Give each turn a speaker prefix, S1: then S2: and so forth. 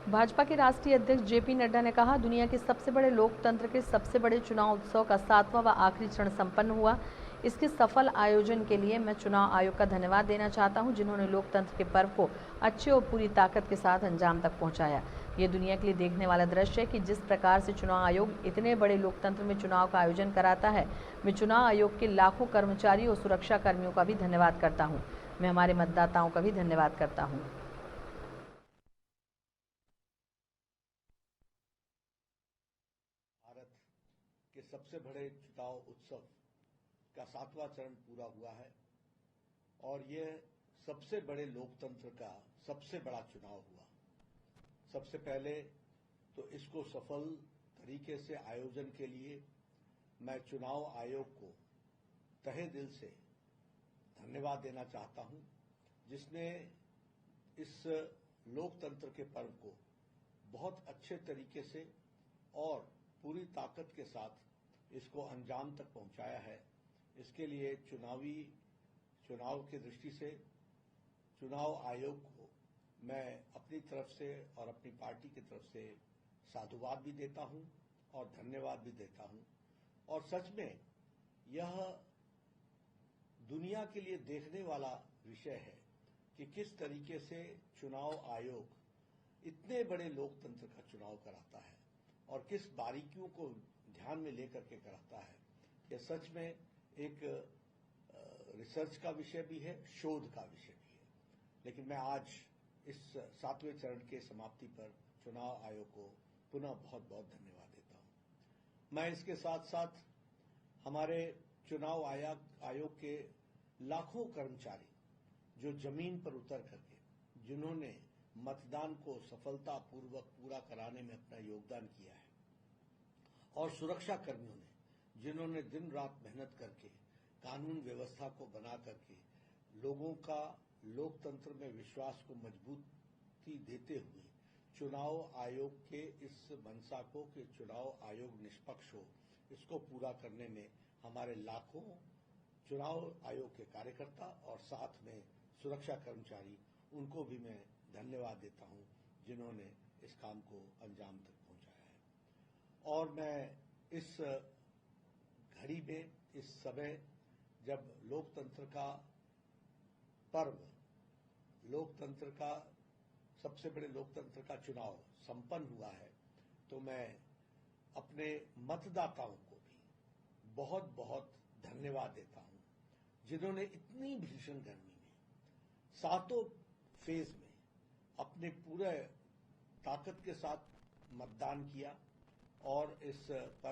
S1: भाजपा के राष्ट्रीय अध्यक्ष जेपी नड्डा ने कहा, दुनिया के सबसे बड़े लोकतंत्र के सबसे बड़े चुनाव उत्सव का 7वां व आखिरी चरण संपन्न हुआ। इसके सफल आयोजन के लिए मैं चुनाव आयोग का धन्यवाद देना चाहता हूं, जिन्होंने लोकतंत्र के पर्व को अच्छे और पूरी ताकत के साथ अंजाम तक पहुंचाया। ये दुनिया के लिए देखने वाला दृश्य है कि जिस प्रकार से चुनाव आयोग इतने बड़े लोकतंत्र में चुनाव का आयोजन कराता है। मैं चुनाव आयोग के लाखों कर्मचारियों और सुरक्षा कर्मियों का भी धन्यवाद करता हूँ। मैं हमारे मतदाताओं का भी धन्यवाद करता हूँ।
S2: भारत के सबसे बड़े चुनाव उत्सव का 7वां चरण पूरा हुआ है और यह सबसे बड़े लोकतंत्र का सबसे बड़ा चुनाव हुआ। सबसे पहले तो इसको सफल तरीके से आयोजन के लिए मैं चुनाव आयोग को तहे दिल से धन्यवाद देना चाहता हूं, जिसने इस लोकतंत्र के पर्व को बहुत अच्छे तरीके से और पूरी ताकत के साथ इसको अंजाम तक पहुंचाया है। इसके लिए चुनाव की दृष्टि से चुनाव आयोग को मैं अपनी तरफ से और अपनी पार्टी की तरफ से साधुवाद भी देता हूं और धन्यवाद भी देता हूं। और सच में यह दुनिया के लिए देखने वाला विषय है कि किस तरीके से चुनाव आयोग इतने बड़े लोकतंत्र का चुनाव कराता है और किस बारीकियों को ध्यान में लेकर के कराता है। यह सच में एक रिसर्च का विषय भी है, शोध का विषय भी है। लेकिन मैं आज इस 7वें चरण के समाप्ति पर चुनाव आयोग को पुनः बहुत बहुत धन्यवाद देता हूं। मैं इसके साथ साथ हमारे चुनाव आयोग के लाखों कर्मचारी जो जमीन पर उतर करके जिन्होंने मतदान को सफलतापूर्वक पूरा कराने में अपना योगदान किया है, और सुरक्षा कर्मियों ने जिन्होंने दिन रात मेहनत करके कानून व्यवस्था को बना करके लोगों का लोकतंत्र में विश्वास को मजबूती देते हुए चुनाव आयोग के इस मंशा को कि चुनाव आयोग निष्पक्ष हो, इसको पूरा करने में हमारे लाखों चुनाव आयोग के कार्यकर्ता और साथ में सुरक्षा कर्मचारी, उनको भी मैं धन्यवाद देता हूं, जिन्होंने इस काम को अंजाम तक पहुंचाया है। और मैं इस घड़ी में, इस समय जब लोकतंत्र का पर्व, लोकतंत्र का सबसे बड़े लोकतंत्र का चुनाव संपन्न हुआ है, तो मैं अपने मतदाताओं को भी बहुत बहुत धन्यवाद देता हूं, जिन्होंने इतनी भीषण गर्मी में 7 फेज में अपने पूरे ताकत के साथ मतदान किया और इस